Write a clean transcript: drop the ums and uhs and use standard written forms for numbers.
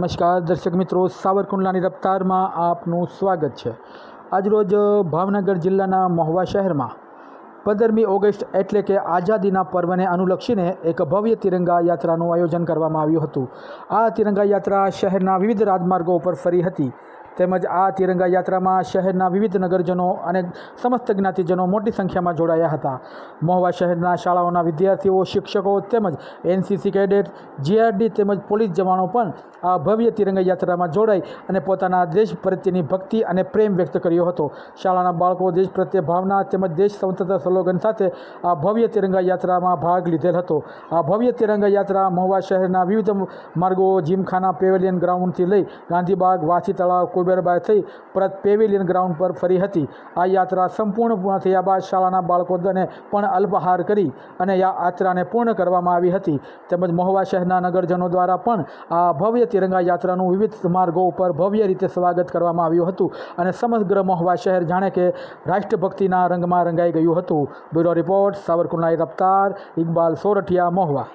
નમસ્કાર દર્શક મિત્રો, સાવરકુંડલાની રફતારમાં આપનું સ્વાગત છે। આજરોજ ભાવનગર જિલ્લાના મહુવા શહેરમાં 15મી ઓગસ્ટ એટલે કે આઝાદીના પર્વને અનુલક્ષીને એક ભવ્ય તિરંગા યાત્રાનું આયોજન કરવામાં આવ્યું હતું। આ તિરંગા યાત્રા શહેરના વિવિધ રાજમાર્ગો ઉપર ફરી હતી તેમજ આ તિરંગા યાત્રામાં શહેરના વિવિધ નગરજનો અને સમસ્ત જ્ઞાતિજનો મોટી સંખ્યામાં જોડાયા હતા। મહુવા શહેરના શાળાઓના વિદ્યાર્થીઓ, શિક્ષકો તેમજ એનસીસી કેડેટ, જીઆરડી તેમજ પોલીસ જવાનો પણ આ ભવ્ય તિરંગા યાત્રામાં જોડાઈ અને પોતાના દેશ પ્રત્યેની ભક્તિ અને પ્રેમ વ્યક્ત કર્યો હતો। શાળાના બાળકો દેશ પ્રત્યે ભાવના તેમજ દેશ સ્વતંત્રતા સ્લોગન સાથે આ ભવ્ય તિરંગા યાત્રામાં ભાગ લીધેલ હતો। આ ભવ્ય તિરંગા યાત્રા મહુવા શહેરના વિવિધ માર્ગો, જીમખાના, પેવેલિયન ગ્રાઉન્ડથી લઈ ગાંધીબાગ, વાસી તળાવ, કુબેરબાગ થઈ પરત પેવેલિયન ગ્રાઉન્ડ પર ફરી હતી। આ યાત્રા સંપૂર્ણ પૂર્ણ થયા બાદ શાળાના બાળકોને પણ અલ્પાહાર કરી અને યાત્રાને પૂર્ણ કરવામાં આવી હતી તેમજ મહુવા શહેરના નગરજનો દ્વારા પણ આ ભવ્ય તિરંગા યાત્રાનું વિવિધ માર્ગો ઉપર ભવ્ય રીતે સ્વાગત કરવામાં આવ્યું હતું અને સમગ્ર મહુવા શહેર જાણે કે રાષ્ટ્રભક્તિના રંગમાં રંગાઈ ગયું હતું। Bureau report, સાવરકુંડલાની રફતાર, Iqbal Sorathiya, Mahuva.